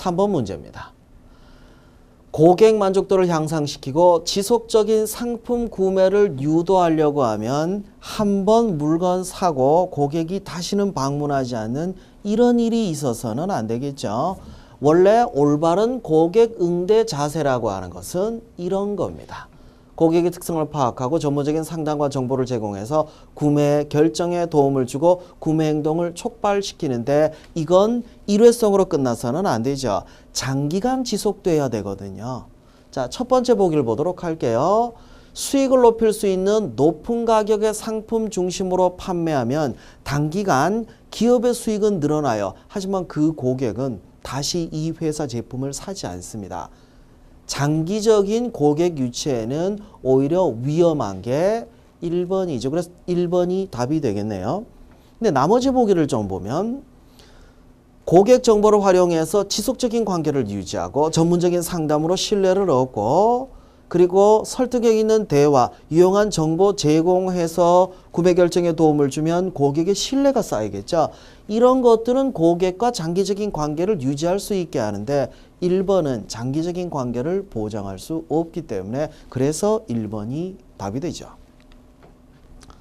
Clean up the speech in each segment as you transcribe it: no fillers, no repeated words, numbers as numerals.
3번 문제입니다. 고객 만족도를 향상시키고 지속적인 상품 구매를 유도하려고 하면 한 번 물건 사고 고객이 다시는 방문하지 않는 이런 일이 있어서는 안 되겠죠. 원래 올바른 고객 응대 자세라고 하는 것은 이런 겁니다. 고객의 특성을 파악하고 전문적인 상담과 정보를 제공해서 구매 결정에 도움을 주고 구매 행동을 촉발시키는데 이건 일회성으로 끝나서는 안 되죠. 장기간 지속돼야 되거든요. 자, 첫 번째 보기를 보도록 할게요. 수익을 높일 수 있는 높은 가격의 상품 중심으로 판매하면 단기간 기업의 수익은 늘어나요. 하지만 그 고객은 다시 이 회사 제품을 사지 않습니다. 장기적인 고객 유치에는 오히려 위험한 게 1번이죠. 그래서 1번이 답이 되겠네요. 근데 나머지 보기를 좀 보면 고객 정보를 활용해서 지속적인 관계를 유지하고 전문적인 상담으로 신뢰를 얻고 그리고 설득력 있는 대화, 유용한 정보 제공해서 구매 결정에 도움을 주면 고객의 신뢰가 쌓이겠죠. 이런 것들은 고객과 장기적인 관계를 유지할 수 있게 하는데 1번은 장기적인 관계를 보장할 수 없기 때문에 그래서 1번이 답이 되죠.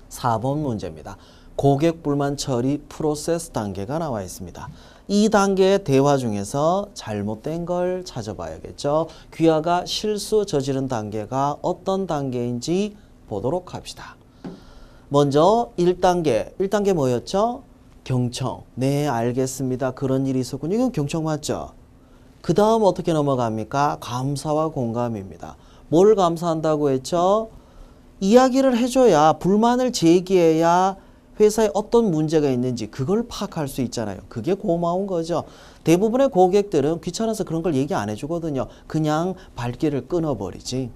4번 문제입니다. 고객 불만 처리 프로세스 단계가 나와 있습니다. 이 단계의 대화 중에서 잘못된 걸 찾아봐야겠죠. 귀하가 실수 저지른 단계가 어떤 단계인지 보도록 합시다. 먼저 1단계. 1단계 뭐였죠? 경청. 네, 알겠습니다. 그런 일이 있었군요. 이건 경청 맞죠? 그 다음 어떻게 넘어갑니까? 감사와 공감입니다. 뭘 감사한다고 했죠? 이야기를 해줘야 불만을 제기해야 회사에 어떤 문제가 있는지 그걸 파악할 수 있잖아요. 그게 고마운 거죠. 대부분의 고객들은 귀찮아서 그런 걸 얘기 안 해주거든요. 그냥 발길을 끊어버리지.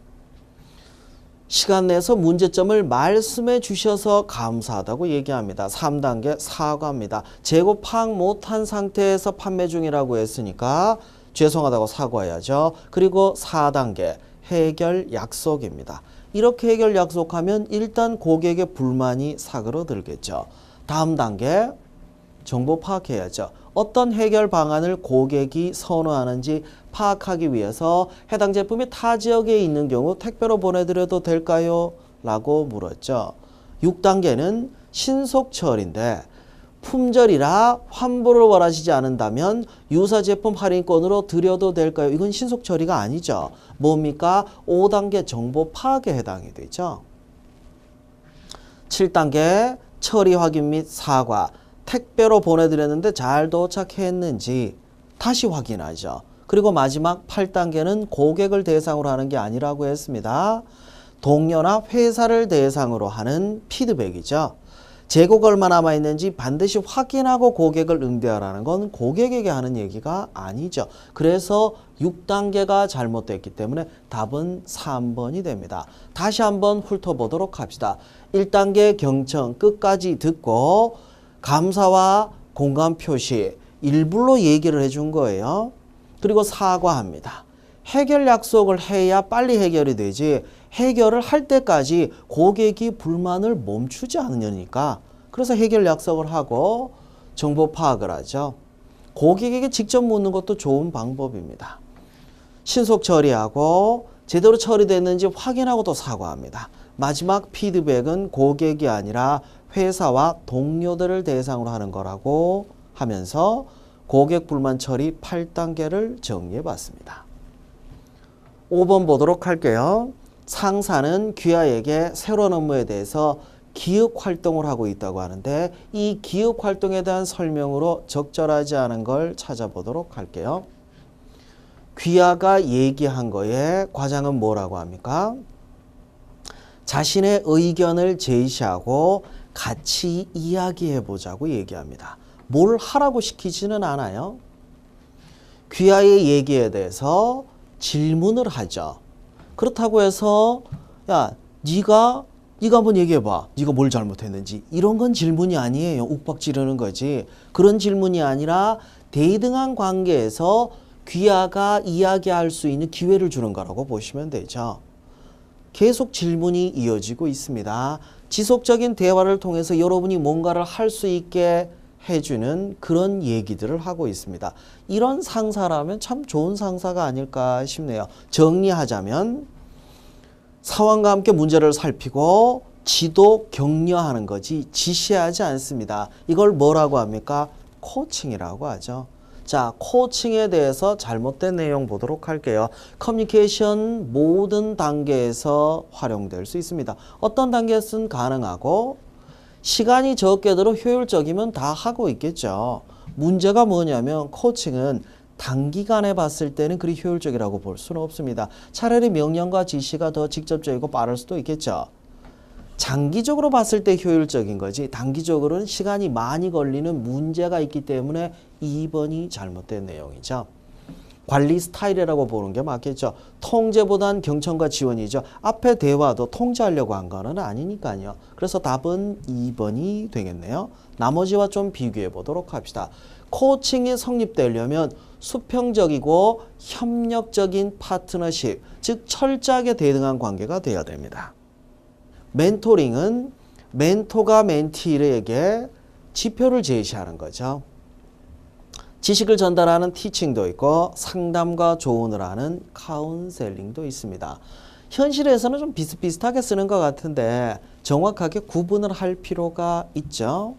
시간 내서 문제점을 말씀해 주셔서 감사하다고 얘기합니다. 3단계 사과입니다. 재고 파악 못한 상태에서 판매 중이라고 했으니까 죄송하다고 사과해야죠. 그리고 4단계 해결 약속입니다. 이렇게 해결 약속하면 일단 고객의 불만이 사그러들겠죠. 다음 단계 정보 파악해야죠. 어떤 해결 방안을 고객이 선호하는지 파악하기 위해서 해당 제품이 타 지역에 있는 경우 택배로 보내드려도 될까요? 라고 물었죠. 6단계는 신속 처리인데 품절이라 환불을 원하시지 않는다면 유사 제품 할인권으로 드려도 될까요? 이건 신속 처리가 아니죠. 뭡니까? 5단계 정보 파악에 해당이 되죠. 7단계 처리 확인 및 사과. 택배로 보내드렸는데 잘 도착했는지 다시 확인하죠. 그리고 마지막 8단계는 고객을 대상으로 하는 게 아니라고 했습니다. 동료나 회사를 대상으로 하는 피드백이죠. 재고가 얼마 남아있는지 반드시 확인하고 고객을 응대하라는 건 고객에게 하는 얘기가 아니죠. 그래서 6단계가 잘못됐기 때문에 답은 3번이 됩니다. 다시 한번 훑어보도록 합시다. 1단계 경청 끝까지 듣고 감사와 공감 표시 일부러 얘기를 해준 거예요. 그리고 사과합니다. 해결 약속을 해야 빨리 해결이 되지 해결을 할 때까지 고객이 불만을 멈추지 않으니까 그래서 해결 약속을 하고 정보 파악을 하죠. 고객에게 직접 묻는 것도 좋은 방법입니다. 신속 처리하고 제대로 처리됐는지 확인하고 또 사과합니다. 마지막 피드백은 고객이 아니라 회사와 동료들을 대상으로 하는 거라고 하면서 고객 불만 처리 8단계를 정리해 봤습니다. 5번 보도록 할게요. 상사는 귀하에게 새로운 업무에 대해서 기획 활동을 하고 있다고 하는데 이 기획 활동에 대한 설명으로 적절하지 않은 걸 찾아보도록 할게요. 귀하가 얘기한 거에 과장은 뭐라고 합니까? 자신의 의견을 제시하고 같이 이야기해 보자고 얘기합니다. 뭘 하라고 시키지는 않아요. 귀하의 얘기에 대해서 질문을 하죠. 그렇다고 해서 야, 네가 한번 얘기해봐. 네가 뭘 잘못했는지. 이런 건 질문이 아니에요. 욱박 지르는 거지. 그런 질문이 아니라 대등한 관계에서 귀하가 이야기할 수 있는 기회를 주는 거라고 보시면 되죠. 계속 질문이 이어지고 있습니다. 지속적인 대화를 통해서 여러분이 뭔가를 할 수 있게 해주는 그런 얘기들을 하고 있습니다. 이런 상사라면 참 좋은 상사가 아닐까 싶네요. 정리하자면 사원과 함께 문제를 살피고 지도 격려하는 거지 지시하지 않습니다. 이걸 뭐라고 합니까? 코칭이라고 하죠. 자, 코칭에 대해서 잘못된 내용 보도록 할게요. 커뮤니케이션 모든 단계에서 활용될 수 있습니다. 어떤 단계에서는 가능하고 시간이 적게 들어 효율적이면 다 하고 있겠죠. 문제가 뭐냐면 코칭은 단기간에 봤을 때는 그리 효율적이라고 볼 수는 없습니다. 차라리 명령과 지시가 더 직접적이고 빠를 수도 있겠죠. 장기적으로 봤을 때 효율적인 거지 단기적으로는 시간이 많이 걸리는 문제가 있기 때문에 2번이 잘못된 내용이죠. 관리 스타일이라고 보는 게 맞겠죠. 통제보단 경청과 지원이죠. 앞에 대화도 통제하려고 한 거는 아니니까요. 그래서 답은 2번이 되겠네요. 나머지와 좀 비교해 보도록 합시다. 코칭이 성립되려면 수평적이고 협력적인 파트너십, 즉 철저하게 대등한 관계가 되어야 됩니다. 멘토링은 멘토가 멘티에게 지표를 제시하는 거죠. 지식을 전달하는 티칭도 있고 상담과 조언을 하는 카운셀링도 있습니다. 현실에서는 좀 비슷비슷하게 쓰는 것 같은데 정확하게 구분을 할 필요가 있죠.